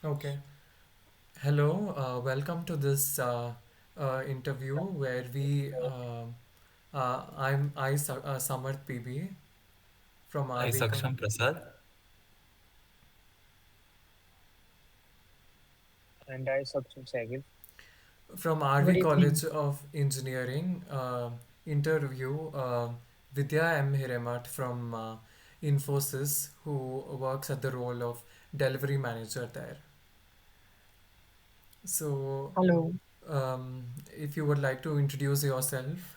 Okay. Hello. Welcome to this interview where I'm Samarth PB from Hi, RV Saksham Prasad. And I Saksham Sehgal. from Good RV evening. College of Engineering. Interview Vidya M Hiremat from Infosys, who works at the role of delivery manager there. So, Hello. if you would like to introduce yourself.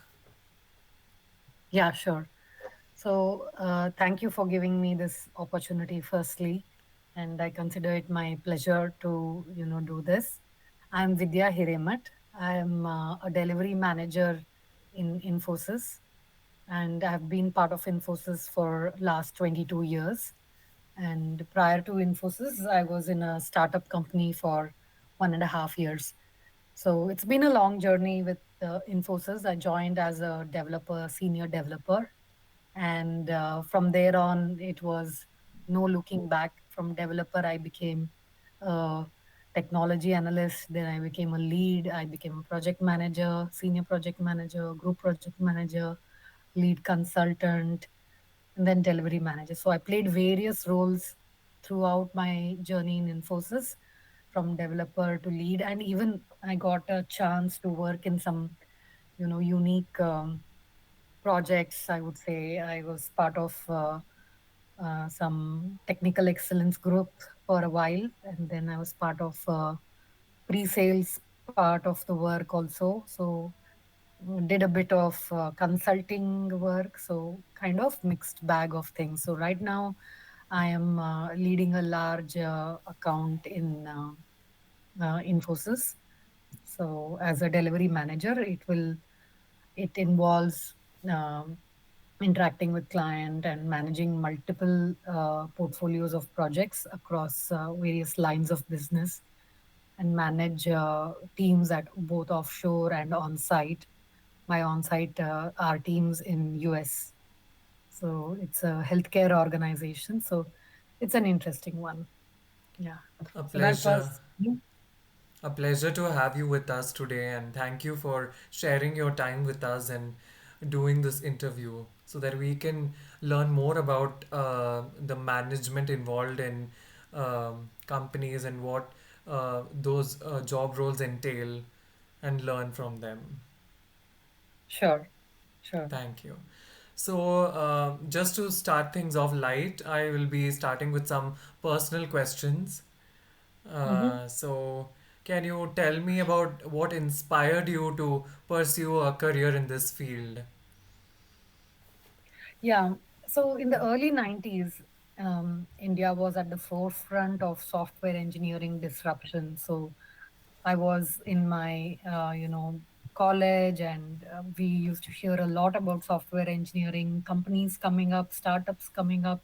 Yeah, sure. So, thank you for giving me this opportunity, firstly, and I consider it my pleasure to, do this. I'm Vidya Hiremat. I'm a delivery manager in Infosys, and I've been part of Infosys for last 22 years. And prior to Infosys, I was in a startup company for 1.5 years. So it's been a long journey with Infosys. I joined as a developer, senior developer, and from there on, it was no looking back. From developer, I became a technology analyst. Then I became a lead. I became a project manager, senior project manager, group project manager, lead consultant, and then delivery manager. So I played various roles throughout my journey in Infosys, from developer to lead, and even I got a chance to work in some, unique projects. I would say I was part of some technical excellence group for a while, and then I was part of pre-sales part of the work also. So did a bit of consulting work, so kind of mixed bag of things. So right now I am leading a large account in Infosys. So as a delivery manager, it involves um, interacting with client and managing multiple portfolios of projects across various lines of business, and manage teams at both offshore and on site. My on site are teams in US. So it's a healthcare organization. So it's an interesting one. Yeah. A So that pleasure. was me. A pleasure to have you with us today, and thank you for sharing your time with us and doing this interview so that we can learn more about the management involved in companies and what those job roles entail and learn from them. Sure. Sure. Thank you. So, just to start things off light, I will be starting with some personal questions. Hmm. So, can you tell me about what inspired you to pursue a career in this field? Yeah. So in the early 90s, India was at the forefront of software engineering disruption. So I was in my, college, and we used to hear a lot about software engineering, companies coming up, startups coming up.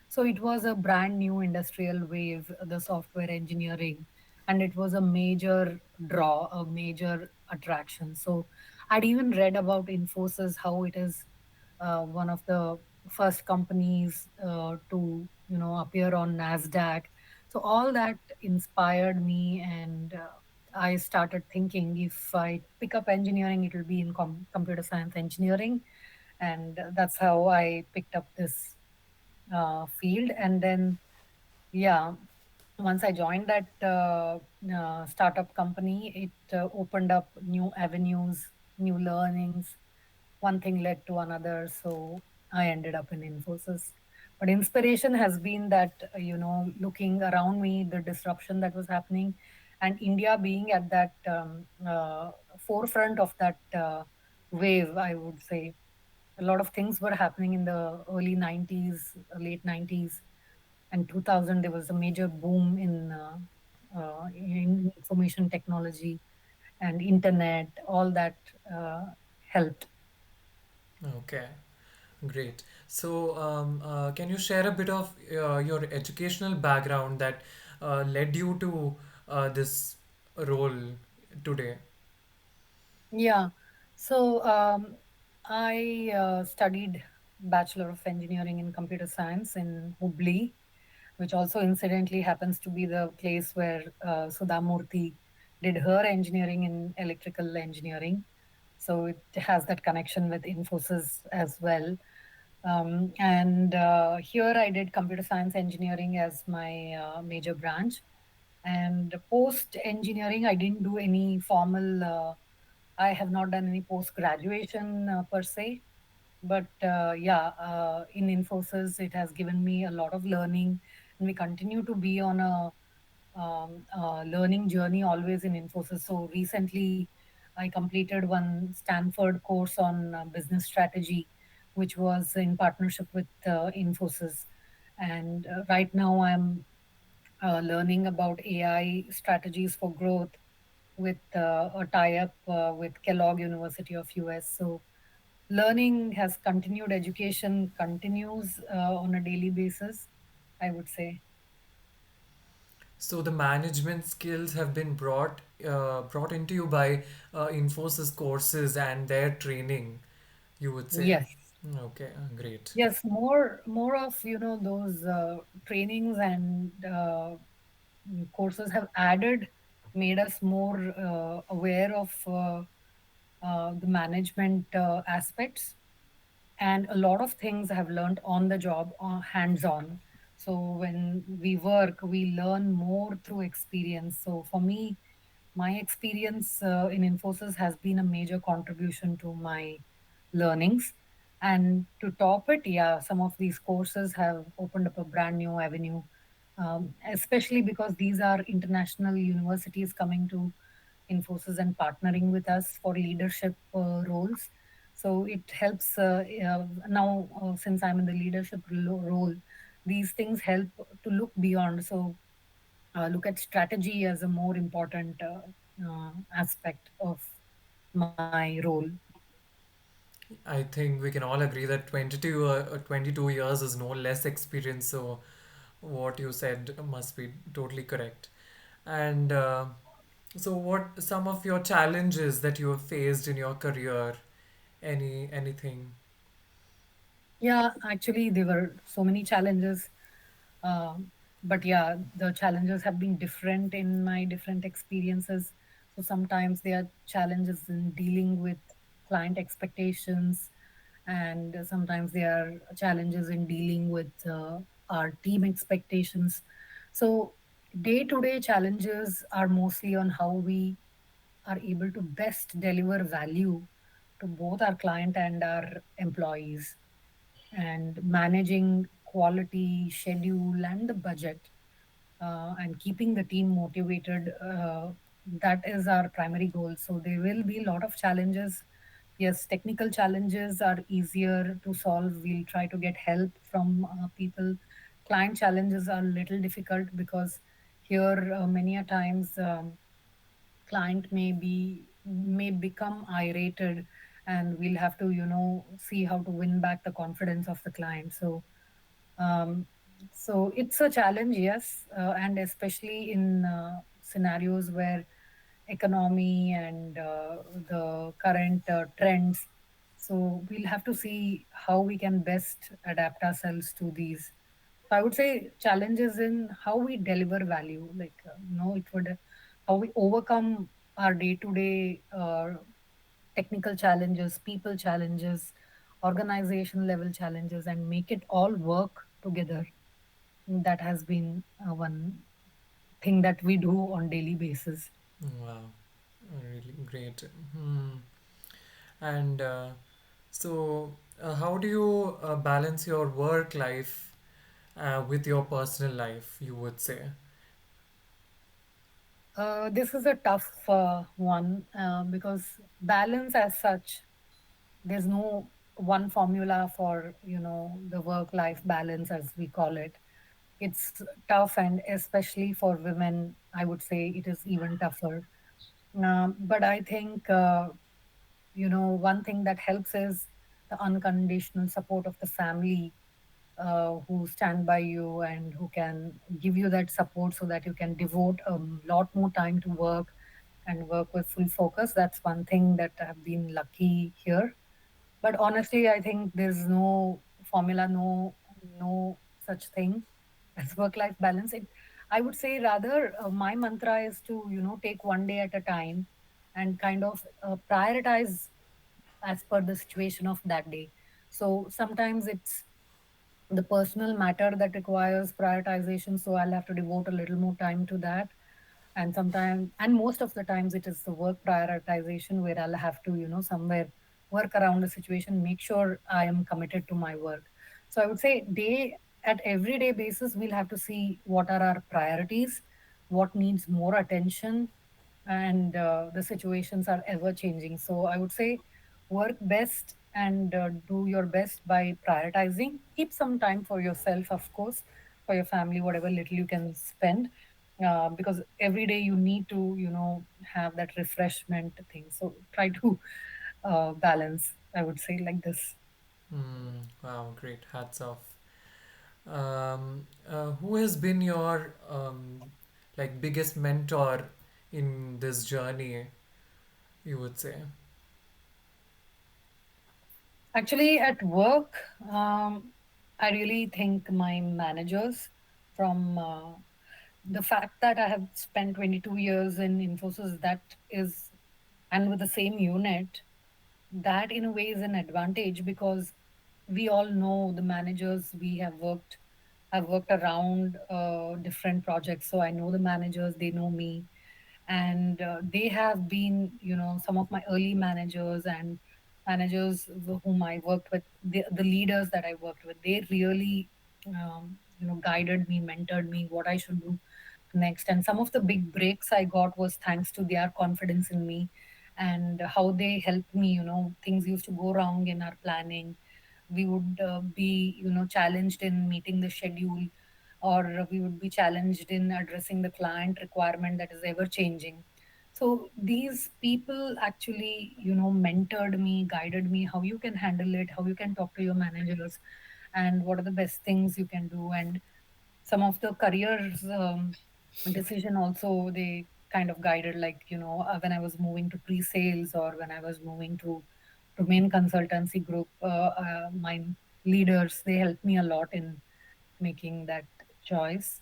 So it was a brand new industrial wave, the software engineering, and it was a major draw, a major attraction. So I'd even read about Infosys, how it is one of the first companies to, appear on Nasdaq. So all that inspired me, and I started thinking, if I pick up engineering, it will be in computer science engineering. And that's how I picked up this field. And then, yeah, once I joined that startup company, it opened up new avenues, new learnings. One thing led to another. So I ended up in Infosys. But inspiration has been that, looking around me, the disruption that was happening, and India being at that forefront of that wave, I would say. A lot of things were happening in the early 90s, late 90s, and 2000. There was a major boom in information technology and internet. All that helped. Okay, great. So, can you share a bit of your educational background that led you to this role today? Yeah. So I studied Bachelor of Engineering in Computer Science in Hubli, which also incidentally happens to be the place where Sudha Murthy did her engineering in electrical engineering. So it has that connection with Infosys as well. And here I did computer science engineering as my major branch. And post engineering, I didn't do any formal, I have not done any post graduation per se. But yeah, in Infosys, it has given me a lot of learning, and we continue to be on a learning journey always in Infosys. So recently, I completed one Stanford course on business strategy, which was in partnership with Infosys. And right now, I'm learning about AI strategies for growth with a tie-up with Kellogg University of US. So learning has continued, education continues on a daily basis, I would say. So the management skills have been brought into you by Infosys courses and their training, you would say. Yes. Okay, great. Yes, more of those trainings and courses have added, made us more aware of the management aspects, and a lot of things I have learned on the job, hands on. So when we work, we learn more through experience. So for me, my experience in Infosys has been a major contribution to my learnings. And to top it, yeah, some of these courses have opened up a brand new avenue, especially because these are international universities coming to Infosys and partnering with us for leadership roles. So it helps now, since I'm in the leadership role, these things help to look beyond. So look at strategy as a more important aspect of my role. I think we can all agree that 22 years is no less experience, so what you said must be totally correct. And so, what some of your challenges that you have faced in your career? Anything? Yeah, actually, there were so many challenges. But yeah, the challenges have been different in my different experiences. So sometimes there are challenges in dealing with client expectations, and sometimes there are challenges in dealing with our team expectations. So day to day challenges are mostly on how we are able to best deliver value to both our client and our employees, and managing quality, schedule, and the budget, and keeping the team motivated. That is our primary goal. So there will be a lot of challenges. Yes, technical challenges are easier to solve. We'll try to get help from people. Client challenges are a little difficult because here many a times client may become irated, and we'll have to see how to win back the confidence of the client. Um, so it's a challenge, yes, and especially in scenarios where economy and the current trends. So we'll have to see how we can best adapt ourselves to these. So I would say challenges in how we deliver value, like it would how we overcome our day-to-day technical challenges, people challenges, organization level challenges, and make it all work together. That has been one thing that we do on daily basis. Wow, really great. Hmm. And how do you balance your work life with your personal life? You would say. This is a tough one because balance as such, there's no one formula for the work life balance as we call it. It's tough, and especially for women, I would say it is even tougher. But I think one thing that helps is the unconditional support of the family, who stand by you and who can give you that support so that you can devote a lot more time to work and work with full focus. That's one thing that I've been lucky here. But honestly, I think there's no formula, no such thing. as work life balance. It, I would say rather, my mantra is to, take one day at a time and kind of prioritize as per the situation of that day. So sometimes it's the personal matter that requires prioritization, so I'll have to devote a little more time to that. And sometimes, and most of the times, it is the work prioritization where I'll have to, somewhere work around the situation, make sure I am committed to my work. So I would say day at everyday basis, we'll have to see what are our priorities, what needs more attention, and the situations are ever changing. So I would say work best and do your best by prioritizing. Keep some time for yourself, of course, for your family, whatever little you can spend, because every day you need to, have that refreshment thing. So try to balance, I would say, like this. Wow, great. Hats off. Who has been your like biggest mentor in this journey, you would say? Actually, at work, I really think my managers, from the fact that I have spent 22 years in Infosys, that is, and with the same unit, that in a way is an advantage, because we all know the managers we have worked around different projects. So I know the managers, they know me, and they have been, some of my early managers and managers whom I worked with, the leaders that I worked with, they really guided me, mentored me what I should do next. And some of the big breaks I got was thanks to their confidence in me, and how they helped me. Things used to go wrong in our planning. We would be, challenged in meeting the schedule, or we would be challenged in addressing the client requirement that is ever changing. So these people actually, mentored me, guided me how you can handle it, how you can talk to your managers, and what are the best things you can do. And some of the careers decision also, they kind of guided, like, when I was moving to pre-sales, or when I was moving to main consultancy group, my leaders, they helped me a lot in making that choice.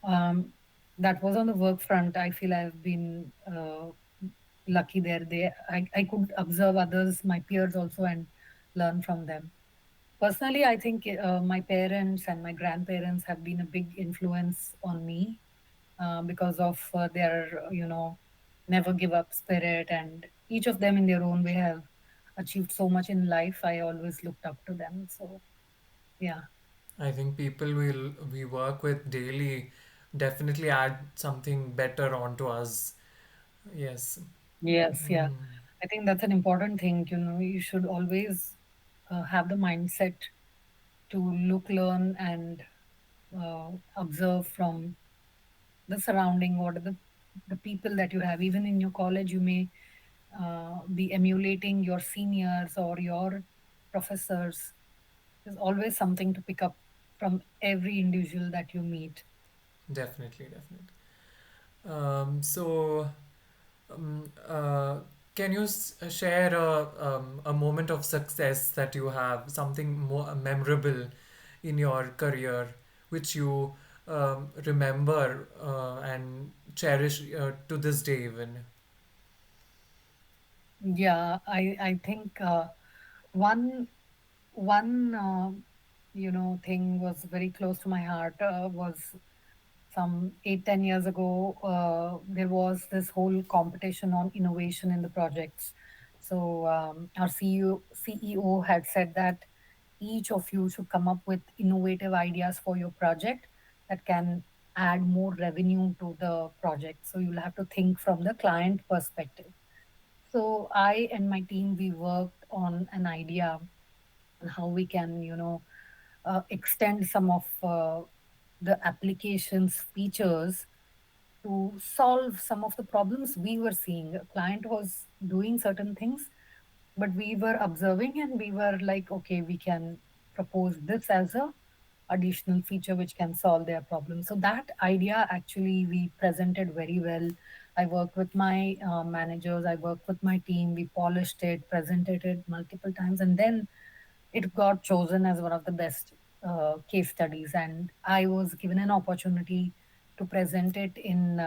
um, that was on the work front. I feel I've been lucky there. I could observe others, my peers also, and learn from them. Personally, I think my parents and my grandparents have been a big influence on me, because of their, never give up spirit, and each of them in their own way have achieved so much in life. I always looked up to them. So, yeah. I think people we work with daily definitely add something better onto us. Yes. Yes, yeah. Mm, I think that's an important thing. You should always have the mindset to look, learn, and observe from the surrounding. What are the people that you have? Even in your college, you may be emulating your seniors or your professors. There's always something to pick up from every individual that you meet. definitely, definitely. So, um, uh, can you share a moment of success that you have, something more memorable in your career, which you remember and cherish to this day even? Yeah, I think one one thing was very close to my heart. Was some 8-10 years ago, there was this whole competition on innovation in the projects. So our CEO had said that each of you should come up with innovative ideas for your project that can add more revenue to the project. So you'll have to think from the client perspective. So I and my team, we worked on an idea on how we can, extend some of the application's features to solve some of the problems we were seeing. A client was doing certain things, but we were observing, and we were like, okay, we can propose this as a additional feature which can solve their problem. So that idea actually we presented very well. I worked with my managers, I worked with my team, we polished it, presented it multiple times, and then it got chosen as one of the best. case studies, and I was given an opportunity to present it in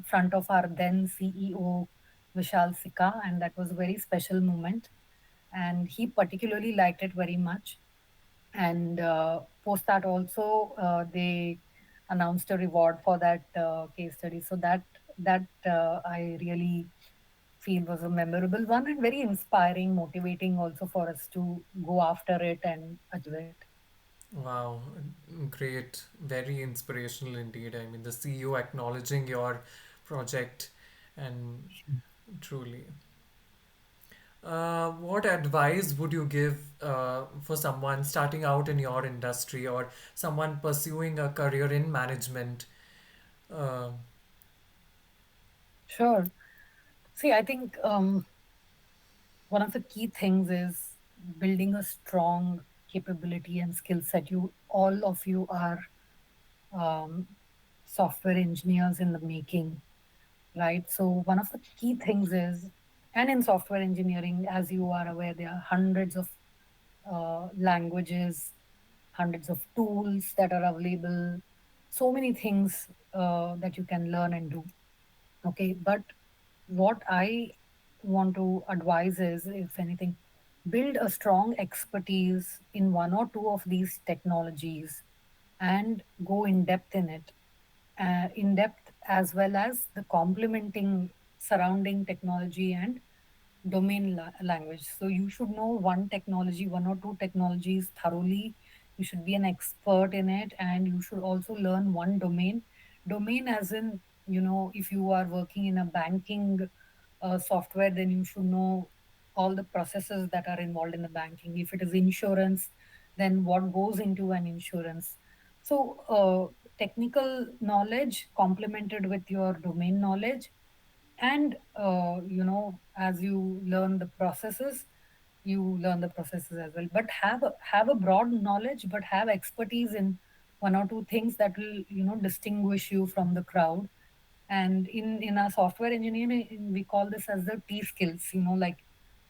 front of our then CEO Vishal Sikka, and that was a very special moment. And he particularly liked it very much. And post that also, they announced a reward for that case study. So that I really feel was a memorable one and very inspiring, motivating also for us to go after it and achieve it. Wow, great. Very inspirational indeed. I mean, the CEO acknowledging your project and truly. What advice would you give for someone starting out in your industry or someone pursuing a career in management? Uh, Sure. See, I think one of the key things is building a strong capability and skill set. You, all of you are um, software engineers in the making, right? So one of the key things is, and in software engineering, as you are aware, there are hundreds of languages, hundreds of tools that are available, so many things that you can learn and do. Okay, but what I want to advise is, if anything, build a strong expertise in one or two of these technologies and go in depth in it, in depth as well as the complementing surrounding technology and domain language. So you should know one technology, one or two technologies thoroughly. You should be an expert in it, and you should also learn one domain. Domain, as in, if you are working in a banking software, then you should know all the processes that are involved in the banking. If it is insurance, then what goes into an insurance. So, technical knowledge complemented with your domain knowledge, and as you learn the processes, you learn the processes as well, but have a broad knowledge, but have expertise in one or two things that will distinguish you from the crowd. And in our software engineering, we call this as the T skills. Like,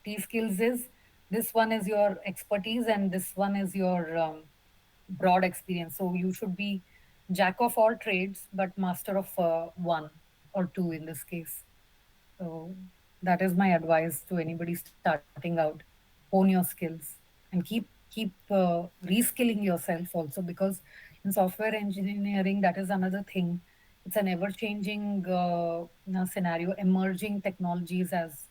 T skills is, this one is your expertise and this one is your broad experience. So you should be jack of all trades but master of one or two in this case. So that is my advice to anybody starting out. Hone your skills and keep reskilling yourself also, because in software engineering, that is another thing. It's an ever changing scenario, emerging technologies as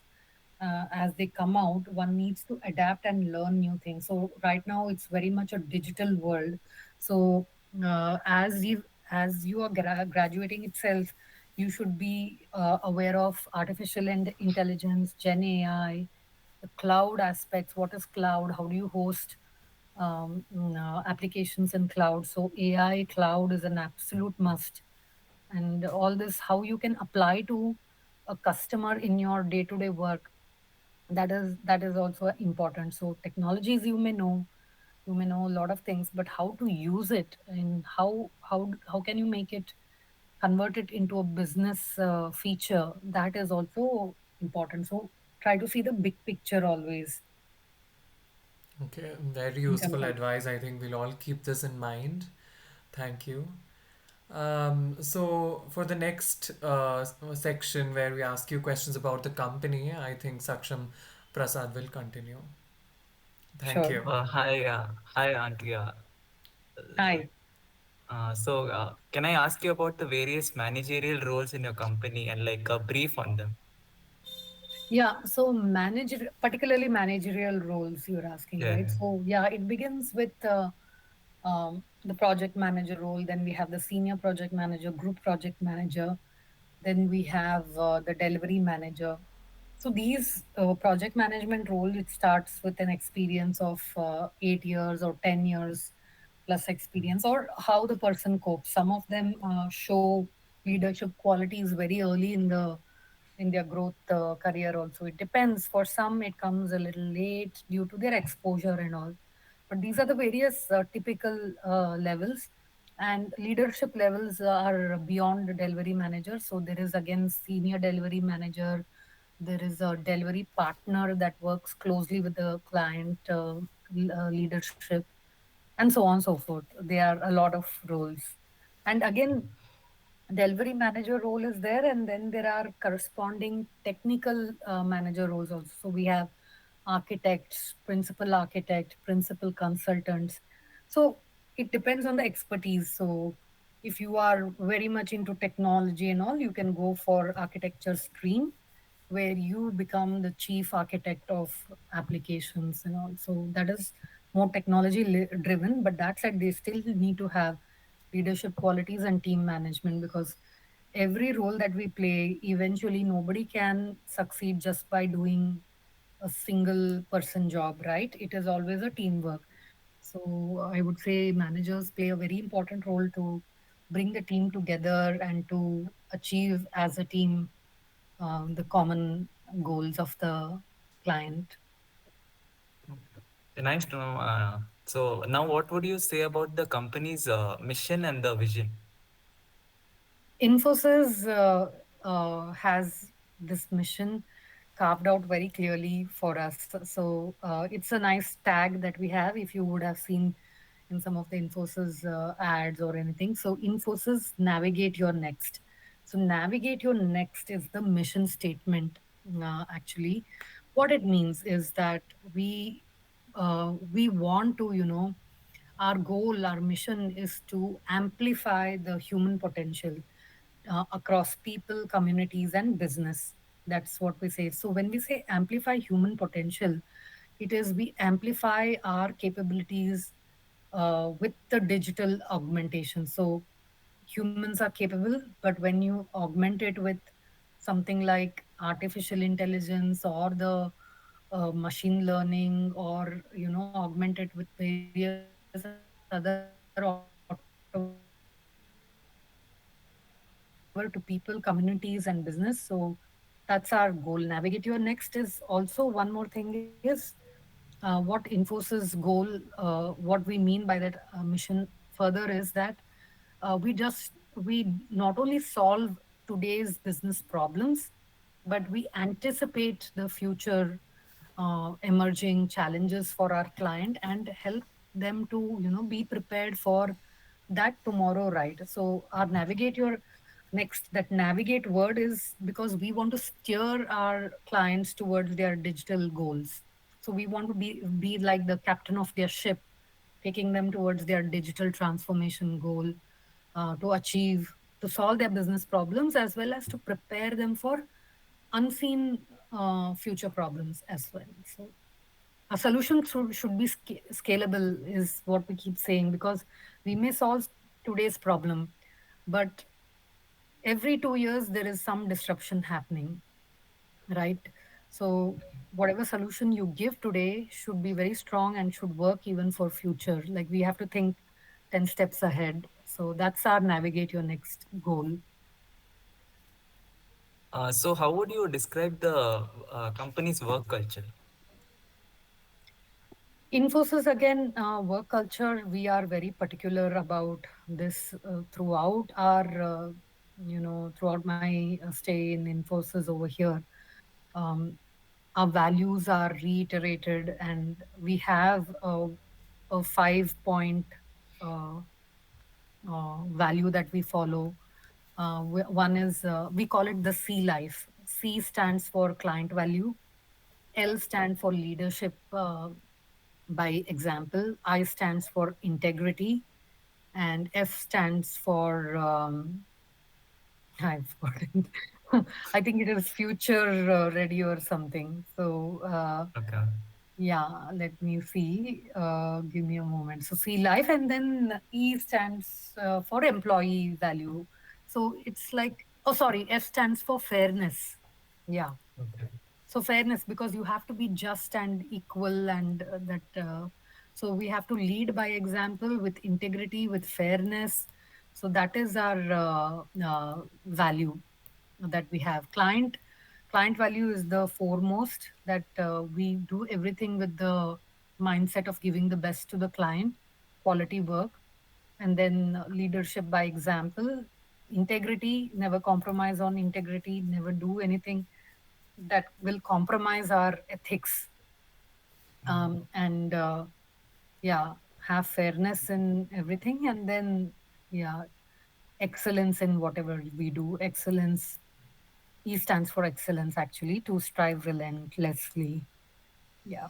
they come out. One needs to adapt and learn new things. So right now it's very much a digital world. So as you are graduating itself, you should be aware of artificial intelligence, Gen AI, the cloud aspects. What is cloud? How do you host applications in cloud? So AI cloud is an absolute must. And all this, how you can apply to a customer in your day-to-day work, that is also important. So technologies, you may know a lot of things, but how to use it, and how can you make it, convert it into a business feature, that is also important. So try to see the big picture always okay, very in terms useful of. advice. I think we'll all keep this in mind. Thank you. So for the next section where we ask you questions about the company, I think Saksham Prasad will continue. Thank Sure. you. Hi, Andrea. Hi. Can I ask you about the various managerial roles in your company and like a brief on them? Yeah, so particularly managerial roles you're asking, Yeah. right? So yeah, it begins with the project manager role. Then we have the senior project manager, group project manager. Then we have the delivery manager. So these project management role, it starts with an experience of 8 years or 10 years plus experience, or how the person copes. Some of them show leadership qualities very early in their growth career also. It depends. For some, it comes a little late due to their exposure and all. But these are the various typical levels. And leadership levels are beyond the delivery manager. So there is again senior delivery manager. There is a delivery partner that works closely with the client leadership. and so on and so forth. There are a lot of roles. And again, delivery manager role is there, and then there are corresponding technical manager roles also. So we have architects, principal architect, principal consultants. So it depends on the expertise. So if you are very much into technology and all, you can go for architecture stream, where you become the chief architect of applications and all. So that is more technology driven, but that said, they still need to have leadership qualities and team management, because every role that we play, eventually nobody can succeed just by doing a single person job, right? It is always a teamwork. So I would say managers play a very important role to bring the team together and to achieve as a team the common goals of the client. Nice to know. So now, what would you say about the company's mission and the vision? Infosys has this mission carved out very clearly for us. So it's a nice tag that we have, if you would have seen in some of the Infosys ads or anything. So Infosys Navigate Your Next. So Navigate Your Next is the mission statement. Actually, what it means is that we want to, our goal, our mission is to amplify the human potential across people, communities, and business. That's what we say. So when we say amplify human potential, it is we amplify our capabilities with the digital augmentation. So humans are capable, but when you augment it with something like artificial intelligence or the machine learning, or augment it with various other automation tools, we want to deliver to people, communities, and business. So that's our goal. Navigate Your Next is also one more thing is what Infosys goal, what we mean by that mission further is that we not only solve today's business problems, but we anticipate the future emerging challenges for our client and help them to be prepared for that tomorrow, right? So our Navigate Your Next, that navigate word is because we want to steer our clients towards their digital goals. So we want to be like the captain of their ship, taking them towards their digital transformation goal, to achieve, to solve their business problems, as well as to prepare them for unseen future problems as well. So a solution should be scalable, is what we keep saying, because we may solve today's problem, but every 2 years there is some disruption happening, right? So whatever solution you give today should be very strong and should work even for future. Like we have to think 10 steps ahead. So that's our Navigate Your Next goal. So how would you describe the company's work culture? Infosys, again, work culture, we are very particular about this throughout our, throughout my stay in Infosys over here. Um, our values are reiterated, and we have a 5 point uh, value that we follow. One is, we call it the C life. C stands for client value, L stands for leadership by example, I stands for integrity, and F stands for, I've forgotten. I think it is future ready or something. So, Okay. yeah, let me see. Give me a moment. So, C life, and then E stands for employee value. So, it's like, oh, sorry, F stands for fairness. Yeah. Okay. So fairness, because you have to be just and equal, and so we have to lead by example with integrity, with fairness. So that is our value that we have. Client value is the foremost, that we do everything with the mindset of giving the best to the client, quality work. And then leadership by example, integrity, never compromise on integrity, never do anything that will compromise our ethics. And yeah, have fairness in everything, and then, yeah, excellence in whatever we do. Excellence, E stands for excellence, actually, to strive relentlessly. Yeah.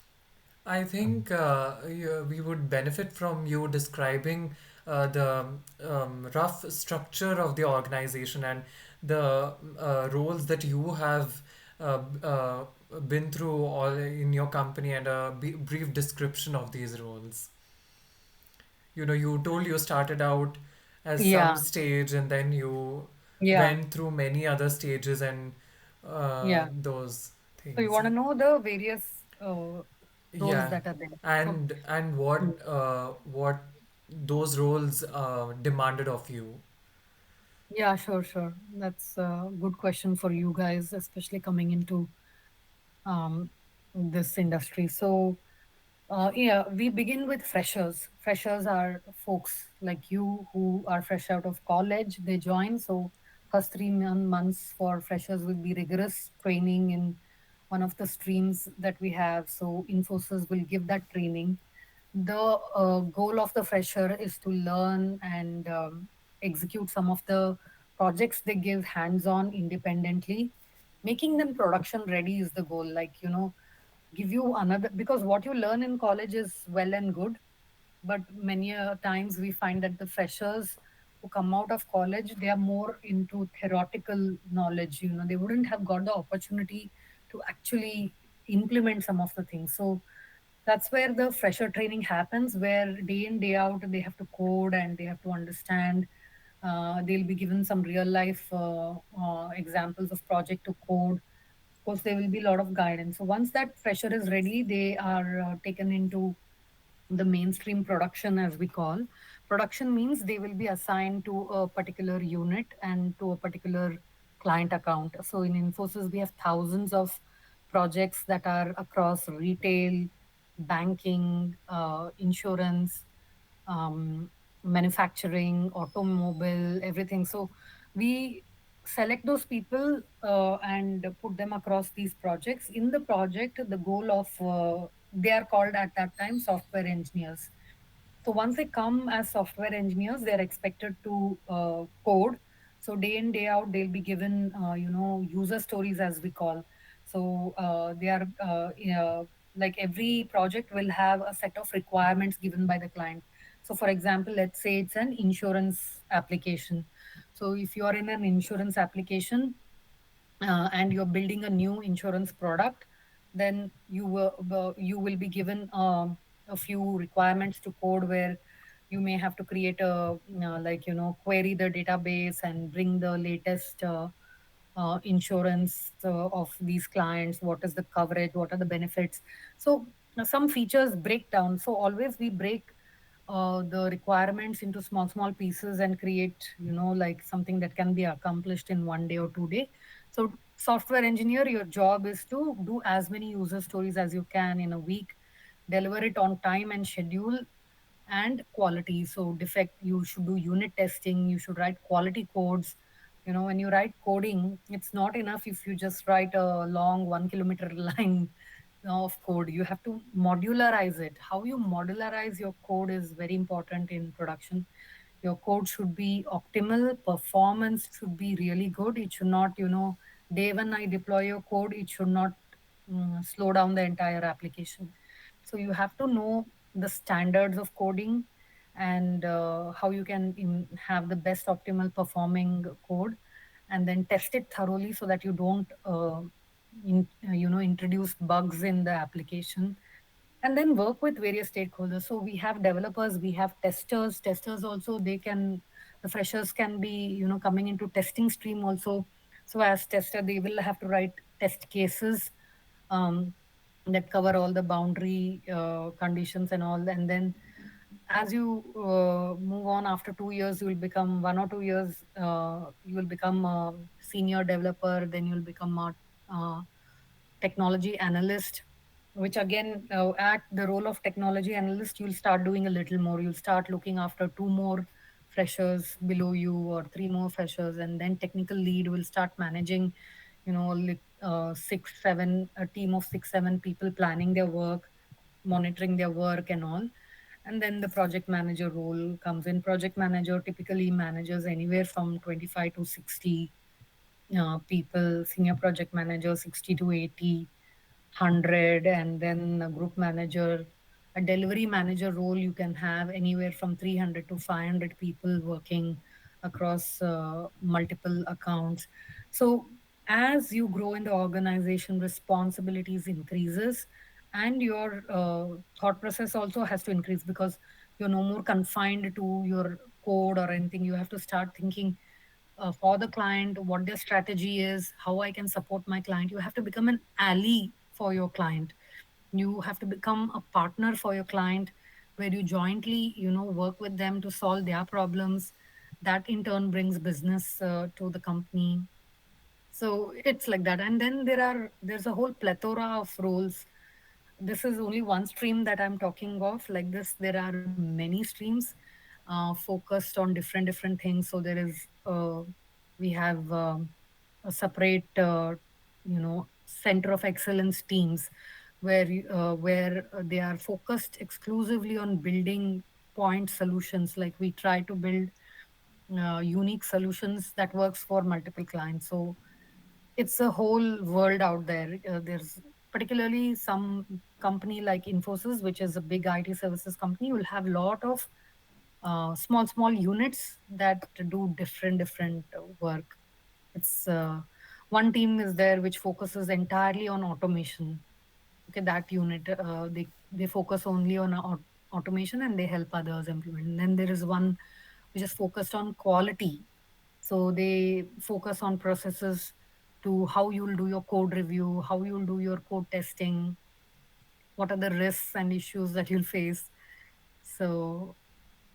I think we would benefit from you describing the rough structure of the organization and the roles that you have been through all in your company, and a brief description of these roles. You know, you told you started out as some Yeah. stage, and then you Yeah. went through many other stages and Yeah. those So you things. want to know the various roles Yeah, that are there. So, and mm, what those roles demanded of you. yeah, sure, sure. That's a good question for you guys, especially coming into um, this industry. So, yeah, we begin with freshers. Freshers are folks like you who are fresh out of college. They join. So, first 3 months for freshers will be rigorous training in one of the streams that we have. So, Infosys will give that training. The goal of the fresher is to learn and execute some of the projects they give hands on independently. Making them production ready is the goal. Like, give you another, because what you learn in college is well and good, but many times we find that the freshers who come out of college, they are more into theoretical knowledge. They wouldn't have got the opportunity to actually implement some of the things. So that's where the fresher training happens, where day in day out they have to code and they have to understand. They'll be given some real life examples of project to code. Of course, there will be a lot of guidance. So once that fresher is ready, they are taken into the mainstream production, as we call. Production means they will be assigned to a particular unit and to a particular client account. So in Infosys, we have thousands of projects that are across retail, banking, insurance, manufacturing, automobile, everything. So we select those people and put them across these projects. In the project, the goal of they are called at that time software engineers. So once they come as software engineers, they're expected to code. So day in day out, they'll be given user stories, as we call. So they are like every project will have a set of requirements given by the client. So for example, let's say it's an insurance application. So if you are in an insurance application, and you're building a new insurance product, then you will be given a few requirements to code, where you may have to create a query the database and bring the latest insurance of these clients. What is the coverage? What are the benefits? So some features break down. So always we break the requirements into small small pieces and create like something that can be accomplished in 1 day or 2 day. So software engineer, your job is to do as many user stories as you can in a week, deliver it on time and schedule, and quality. So defect, you should do unit testing, you should write quality codes. When you write coding, it's not enough if you just write a long 1 kilometer line of code. You have to modularize it. How you modularize your code is very important in production. Your code should be optimal, performance should be really good. It should not, day when I deploy your code, it should not slow down the entire application. So you have to know the standards of coding, and how you can have the best optimal performing code, and then test it thoroughly so that you don't introduce bugs in the application, and then work with various stakeholders. So we have developers, we have testers. Testers also, the freshers can be coming into testing stream also. So as tester, they will have to write test cases um, that cover all the boundary conditions and all. And then as you move on, after 2 years, you will become 1 or 2 years, you will become a senior developer, then you'll become a technology analyst, which again, at the role of technology analyst, you'll start doing a little more. You'll start looking after two more freshers below you, or three more freshers, and then technical lead will start managing, like 6 7 a team of 6 7 people, planning their work, monitoring their work and all. And then the project manager role comes in. Project manager typically manages anywhere from 25 to 60 people. Senior project manager 60 to 80, 100. And then a group manager, a delivery manager role, you can have anywhere from 300 to 500 people working across multiple accounts. So as you grow in the organization, responsibilities increases, and your thought process also has to increase, because you're no more confined to your code or anything. You have to start thinking for the client, what their strategy is, how I can support my client. You have to become an ally for your client. You have to become a partner for your client, where you jointly, work with them to solve their problems. That in turn brings business to the company. So it's like that. And then there's a whole plethora of roles. This is only one stream that I'm talking of. Like this, there are many streams focused on different things. So there is we have a separate center of excellence teams, where they are focused exclusively on building point solutions. Like we try to build unique solutions that works for multiple clients. So it's a whole world out there. There's particularly some company like Infosys, which is a big IT services company, will have a lot of small units that do different work. It's one team is there which focuses entirely on automation. Okay, that unit, they focus only on automation, and they help others implement. And then there is one which is focused on quality. So they focus on processes, to how you'll do your code review, how you'll do your code testing, what are the risks and issues that you'll face. So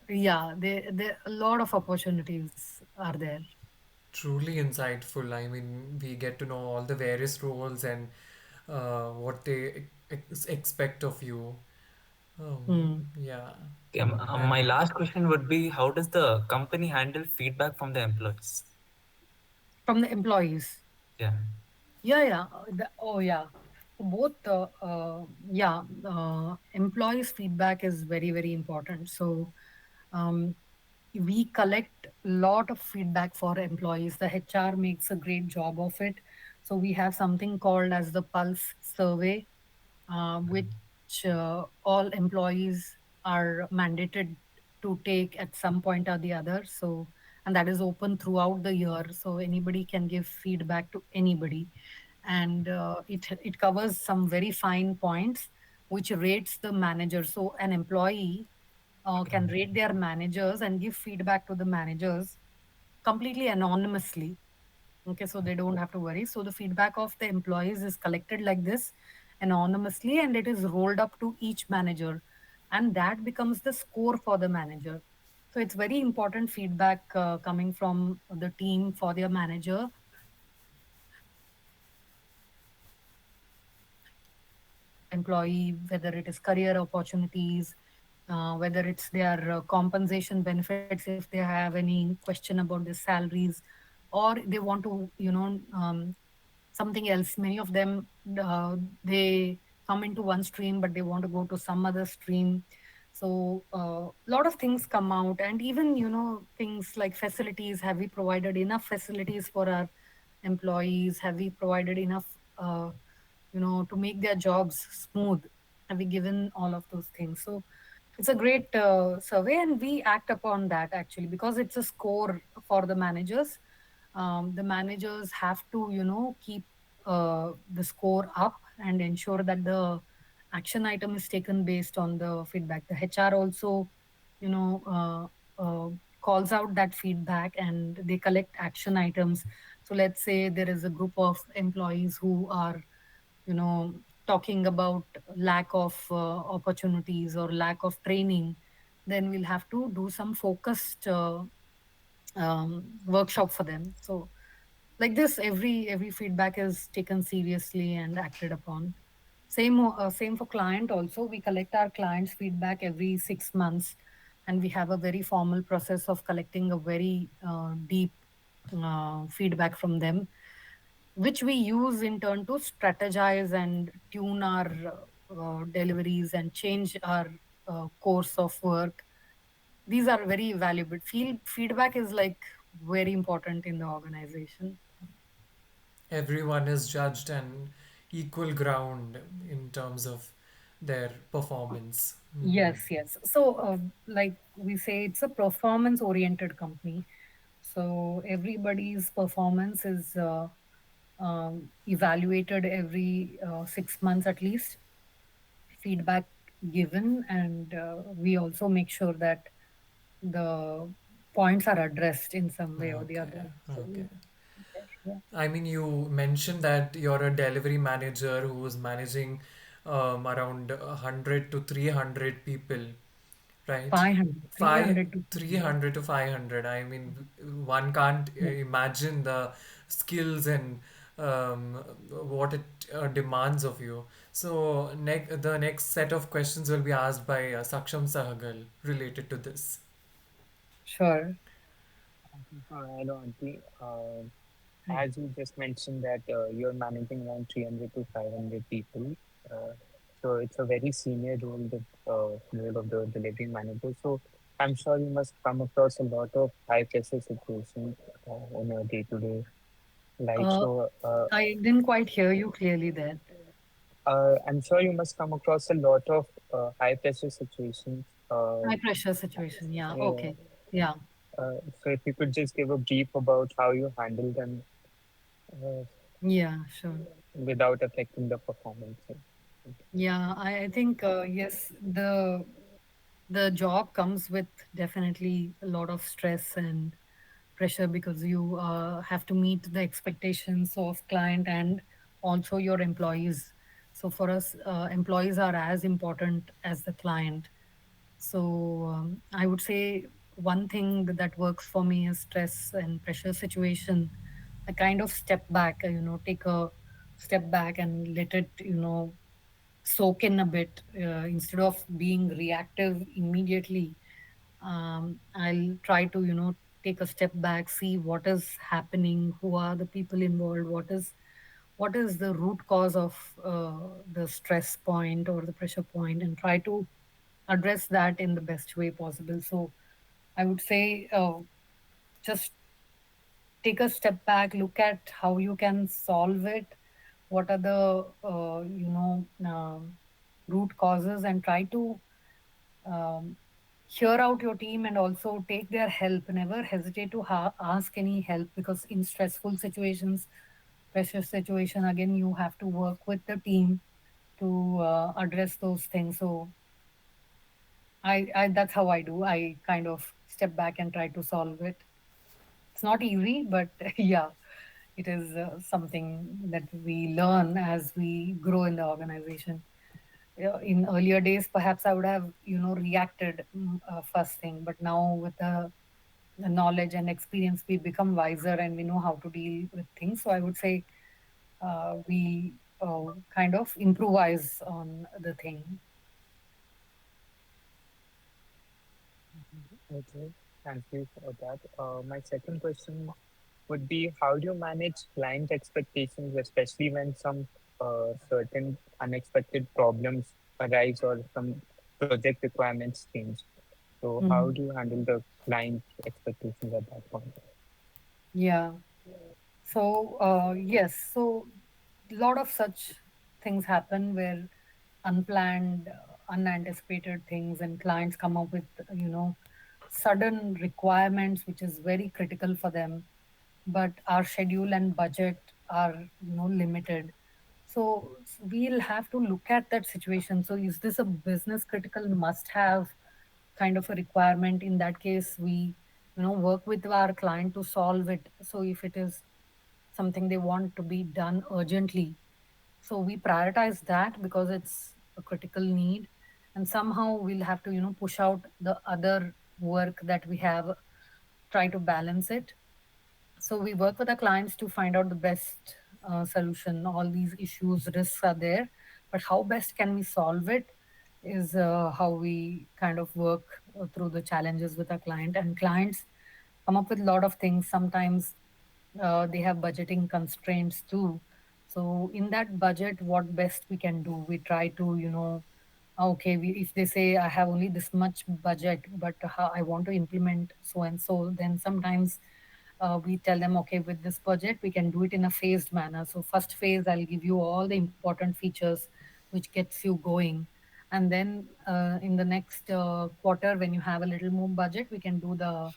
yeah, there a lot of opportunities are there. Truly insightful. I mean, we get to know all the various roles and what they expect of you. Hmm. Yeah. Okay, my And last question would be, how does the company handle feedback from the employees? From the employees. Yeah. Yeah, yeah. Oh, yeah. Both, yeah, employees' feedback is very important. So, um, we collect a lot of feedback for employees. The HR makes a great job of it. So, we have something called as the Pulse Survey, which all employees are mandated to take at some point or the other. So, and that is open throughout the year. So, anybody can give feedback to anybody, and it covers some very fine points which rates the manager. So an employee can rate their managers and give feedback to the managers completely anonymously. Okay, so they don't have to worry. So the feedback of the employees is collected like this anonymously, and it is rolled up to each manager, and that becomes the score for the manager. So it's very important feedback coming from the team for their manager, employee, whether it is career opportunities, whether it's their compensation benefits, if they have any question about their salaries, or they want to, something else. Many of them, they come into one stream, but they want to go to some other stream. So a lot of things come out, and even things like facilities. Have we provided enough facilities for our employees? Have we provided enough? To make their jobs smooth? Have we given all of those things? So it's a great survey, and we act upon that actually, because it's a score for the managers. The managers have to, keep the score up and ensure that the action item is taken based on the feedback. The HR also, you know, calls out that feedback, and they collect action items. So let's say there is a group of employees who are, talking about lack of opportunities or lack of training, then we'll have to do some focused workshop for them. So like this, every feedback is taken seriously and acted upon. Same for client also. We collect our clients feedback every 6 months, and we have a very formal process of collecting a very deep feedback from them, which we use in turn to strategize and tune our deliveries and change our course of work. These are very valuable. Feedback is like very important in the organization. Everyone is judged and equal ground in terms of their performance. Yes, yes. So, like we say, it's a performance oriented company. So, everybody's performance is evaluated every 6 months at least, feedback given, and we also make sure that the points are addressed in some way or the Okay, other. So, okay. yeah, I mean, you mentioned that you're a delivery manager who's managing around 100 to 300 people, right? 500, Five, 300 to 500. 300 to 500. I mean, one can't Yeah. imagine the skills and um, what it demands of you. So, the next set of questions will be asked by Saksham Sahagal related to this. Sure. Hello, Auntie. Right. As you just mentioned that you're managing around 300 to 500 people. Uh, so it's a very senior role, the role of the delivery manager. So I'm sure you must come across a lot of high pressure situations in your day-to-day life. Uh, So I didn't quite hear you clearly there. I'm sure you must come across a lot of high pressure situations. High pressure situation. Yeah. Yeah. Okay. Yeah. So if you could just give a brief about how you handle them uh, Yeah. Sure. without affecting the performance. Yeah. I think yes, the job comes with definitely a lot of stress and pressure because you have to meet the expectations of client and also your employees. So for us, employees are as important as the client. So I would say one thing that works for me is stress and pressure situation. I kind of step back, take a step back and let it, soak in a bit instead of being reactive immediately. I'll try to, take a step back, see what is happening, who are the people involved, what is the root cause of the stress point or the pressure point, and try to address that in the best way possible. So I would say just take a step back, look at how you can solve it, what are the root causes, and try to um, hear out your team and also take their help. Never hesitate to ask any help, because in stressful situations, pressure situation, again, you have to work with the team to address those things. So I that's how I do. I kind of step back and try to solve it. It's not easy, but yeah, it is something that we learn as we grow in the organization. In earlier days, perhaps I would have, reacted first thing, but now with the knowledge and experience, we become wiser and we know how to deal with things. So I would say we kind of improvise on the thing. Okay, thank you for that. My second question would be how do you manage client expectations, especially when some certain unexpected problems arise or some project requirements change? So, how Mhm. do you handle the client expectations at that point? Yeah. So yes, so a lot of such things happen where unplanned, unanticipated things, and clients come up with, sudden requirements which is very critical for them, but our schedule and budget are, limited. So we'll have to look at that situation. So is this a business critical must have kind of a requirement? In that case, we, work with our client to solve it. So if it is something they want to be done urgently, so we prioritize that because it's a critical need, and somehow we'll have to, push out the other work that we have, try to balance it. So we work with our clients to find out the best solution. All these issues, risks are there, but how best can we solve it is how we kind of work through the challenges with our client. And clients come up with a lot of things. Sometimes they have budgeting constraints too. So in that budget, what best we can do, we try to, Okay, if they say I have only this much budget, but how I want to implement so and so, then sometimes we tell them, okay, with this budget, we can do it in a phased manner. So first phase, I'll give you all the important features which gets you going. And then in the next quarter, when you have a little more budget, we can do the,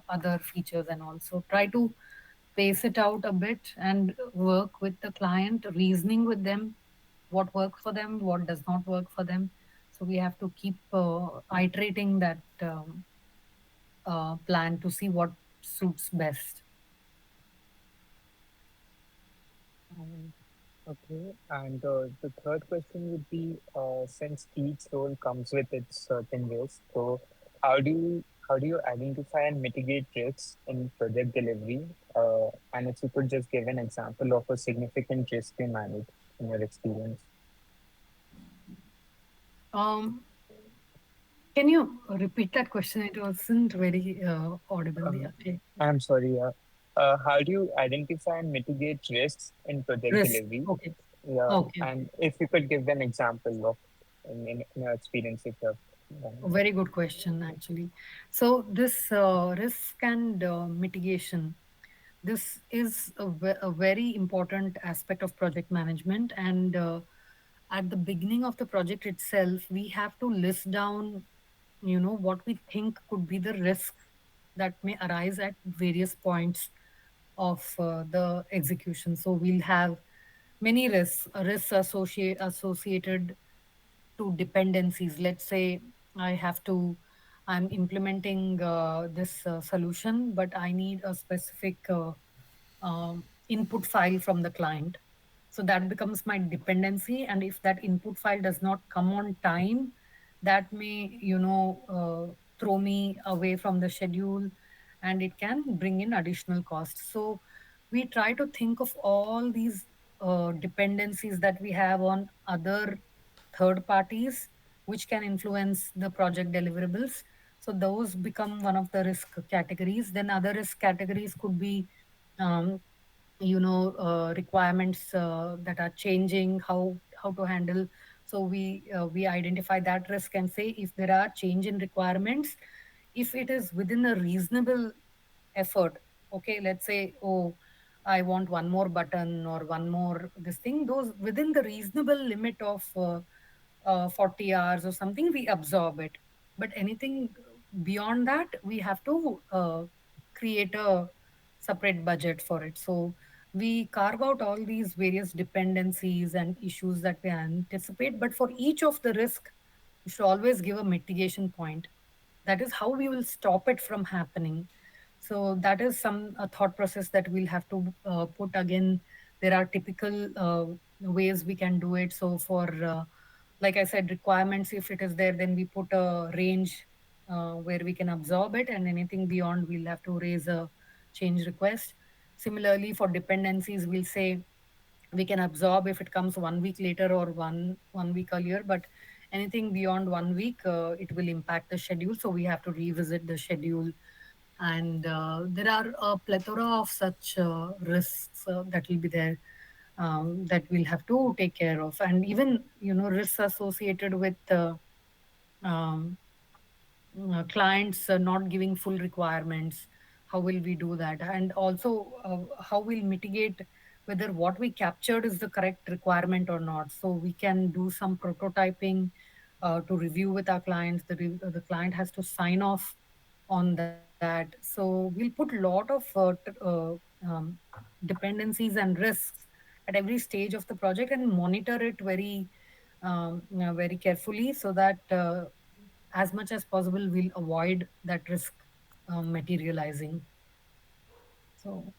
other features and also try to pace it out a bit and work with the client, reasoning with them what works for them, what does not work for them. So we have to keep iterating that plan to see what suits best. Um, Okay, and the third question would be, since each role comes with its certain risks, so how do you identify and mitigate risks in project delivery? And if you could just give an example of a significant risk you manage in your experience. Um, can you repeat that question? It wasn't very audible. Uh, Yeah, okay. I'm sorry. How do you identify and mitigate risks in project Risk. delivery? Okay. Yeah, Okay. and if you could give an example of in your experience, if you have A done very good question, actually. So this risk and mitigation, this is a very important aspect of project management. And at the beginning of the project itself, we have to list down, what we think could be the risks that may arise at various points of the execution. So we'll have many risks associated to dependencies. Let's say I have to, I'm implementing this solution, but I need a specific input file from the client. So that becomes my dependency. And if that input file does not come on time, that may, throw me away from the schedule and it can bring in additional costs. So we try to think of all these dependencies that we have on other third parties, which can influence the project deliverables. So those become one of the risk categories. Then other risk categories could be um, requirements that are changing, how to handle. So we identify that risk and say if there are change in requirements, if it is within a reasonable effort. Okay, let's say, oh, I want one more button or one more this thing, those within the reasonable limit of 40 hours or something, we absorb it. But anything beyond that, we have to create a separate budget for it. So we carve out all these various dependencies and issues that we anticipate, but for each of the risk, we should always give a mitigation point. That is how we will stop it from happening. So that is some thought process that we'll have to put again. There are typical ways we can do it. So for like I said, requirements, if it is there, then we put a range where we can absorb it, and anything beyond, we'll have to raise a change request. Similarly, for dependencies, we'll say we can absorb if it comes 1 week later or one week earlier, but anything beyond 1 week, it will impact the schedule. So we have to revisit the schedule. And there are a plethora of such risks that will be there, that we'll have to take care of. And even risks associated with um, clients not giving full requirements. How will we do that? And also how we'll mitigate whether what we captured is the correct requirement or not. So we can do some prototyping to review with our clients. The client has to sign off on that. So we'll put a lot of um, dependencies and risks at every stage of the project and monitor it very carefully, so that as much as possible we'll avoid that risk materializing. So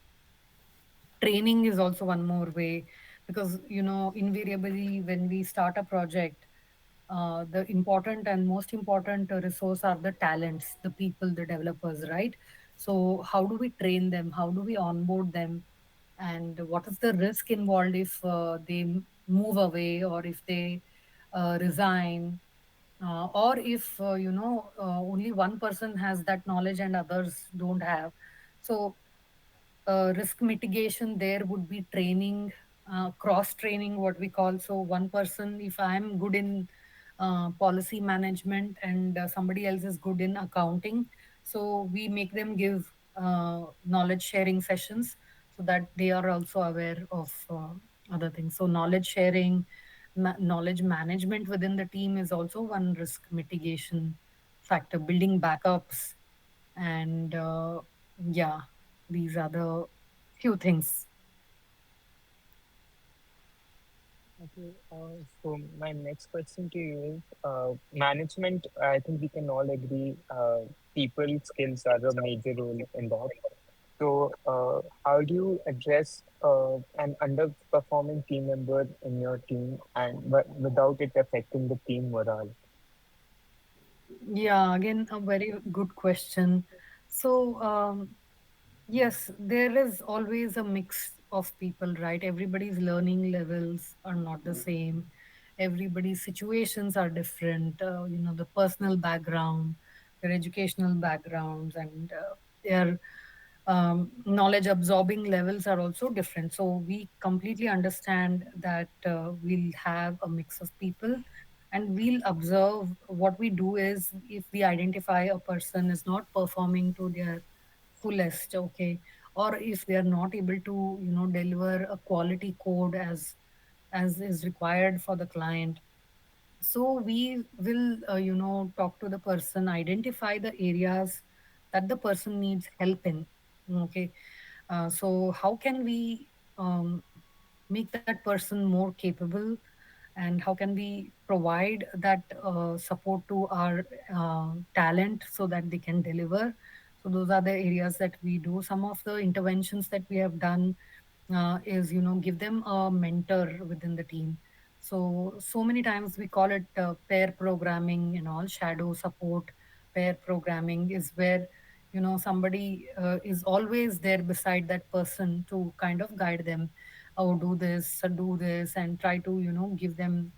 training is also one more way, because invariably when we start a project, the important and most important resource are the talents, the people, the developers, right? So how do we train them, how do we onboard them, and what is the risk involved if they move away, or if they resign, or if only one person has that knowledge and others don't have. So risk mitigation there would be training, cross training, what we call. So one person, if I'm good in policy management, and somebody else is good in accounting. So we make them give knowledge sharing sessions so that they are also aware of other things. So knowledge sharing, knowledge management within the team is also one risk mitigation factor. Building backups, and yeah, these are the few things. Okay, so my next question to you is management. I think we can all agree people skills are a major role in that. So, how do you address an underperforming team member in your team and but without it affecting the team morale? Yeah, again, a very good question. So, yes, there is always a mix of people, right? Everybody's learning levels are not the same. Everybody's situations are different. The personal background, their educational backgrounds, and their knowledge absorbing levels are also different. So we completely understand that we'll have a mix of people, and we'll observe. What we do is, if we identify a person is not performing to their fullest, okay, or if they are not able to deliver a quality code as is required for the client, so we will talk to the person, identify the areas that the person needs help in. Okay, so how can we make that person more capable, and how can we provide that support to our talent so that they can deliver. So those are the areas that we do. Some of the interventions that we have done is give them a mentor within the team. So many times we call it pair programming and all. Shadow support pair programming is where somebody is always there beside that person to kind of guide them. Oh, do this, and try to give them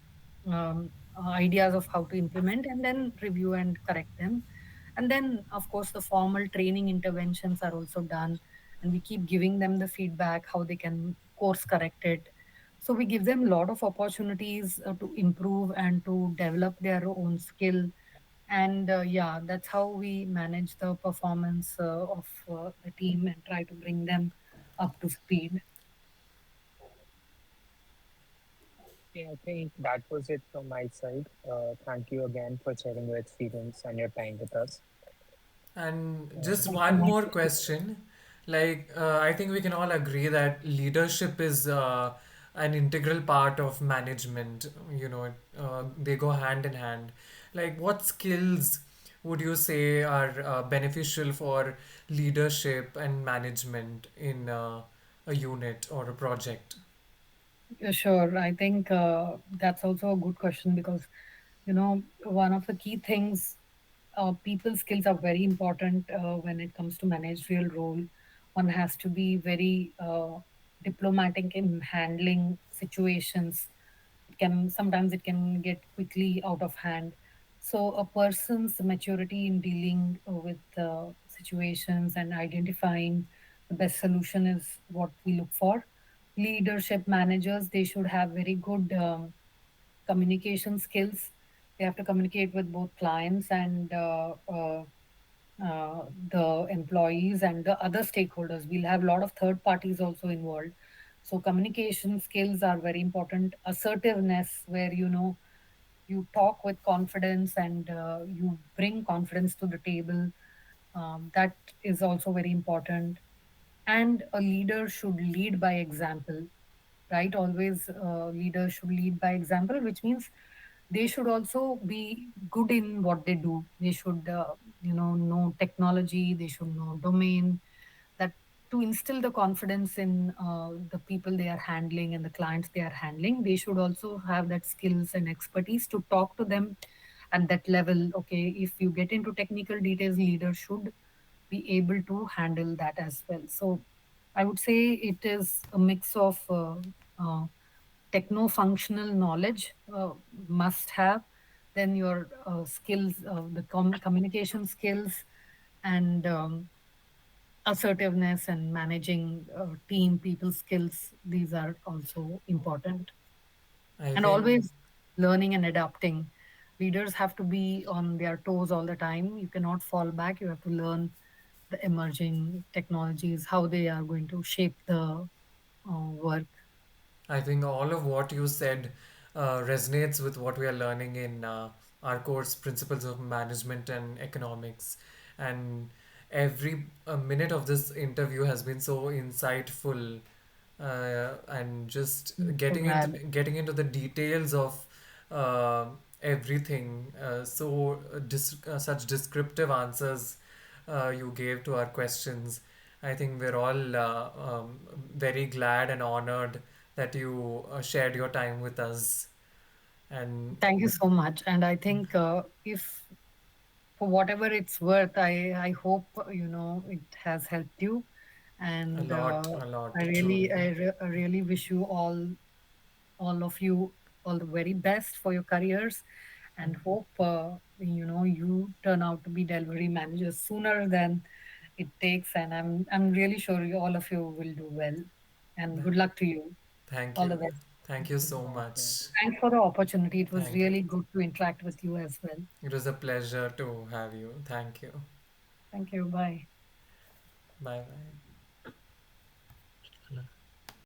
ideas of how to implement, and then review and correct them. And then, of course, the formal training interventions are also done, and we keep giving them the feedback how they can course correct it. So we give them a lot of opportunities to improve and to develop their own skill. And yeah, that's how we manage the performance of the team and try to bring them up to speed. Okay, I think that was it from my side. Thank you again for sharing your experience and your time with us. And Uh, just Thank you, one Mike. more question. Like, I think we can all agree that leadership is an integral part of management. They go hand in hand. Like, what skills would you say are beneficial for leadership and management in a unit or a project? Sure. I think that's also a good question because, one of the key things, people skills are very important when it comes to managerial role. One has to be very diplomatic in handling situations. It can get quickly out of hand. So a person's maturity in dealing with situations and identifying the best solution is what we look for. Leadership managers, they should have very good communication skills. They have to communicate with both clients and the employees and the other stakeholders. We'll have a lot of third parties also involved. So communication skills are very important. Assertiveness, where you talk with confidence and you bring confidence to the table. That is also very important. And a leader should lead by example, right? Always leaders should lead by example, which means they should also be good in what they do. They should know technology, they should know domain, that to instill the confidence in the people they are handling and the clients they are handling. They should also have that skills and expertise to talk to them at that level. Okay, if you get into technical details, leaders should be able to handle that as well. So I would say it is a mix of uh, techno functional knowledge, must have, then your skills, the communication skills, and assertiveness and managing team people skills. These are also important. I And think always learning and adapting. Leaders have to be on their toes all the time. You cannot fall back. You have to learn the emerging technologies, how they are going to shape the work. I think all of what you said resonates with what we are learning in our course, Principles of Management and Economics. And every minute of this interview has been so insightful, and just So glad. getting into the details of uh, everything. Such descriptive answers you gave to our questions. I think we're all very glad and honored that you shared your time with us. And Thank you so much. And I think if for whatever it's worth, I hope it has helped you. And a I lot, really truly. I really wish you all of you all the very best for your careers, and hope you turn out to be delivery managers sooner than it takes. And I'm really sure all of you will do well. And good luck to you. Thank All you. the best. Thank you so Thank you. much. Thanks for the opportunity. It was Thank you. really good to interact with you as well. It was a pleasure to have you. Thank you. Thank you. Bye. Bye bye.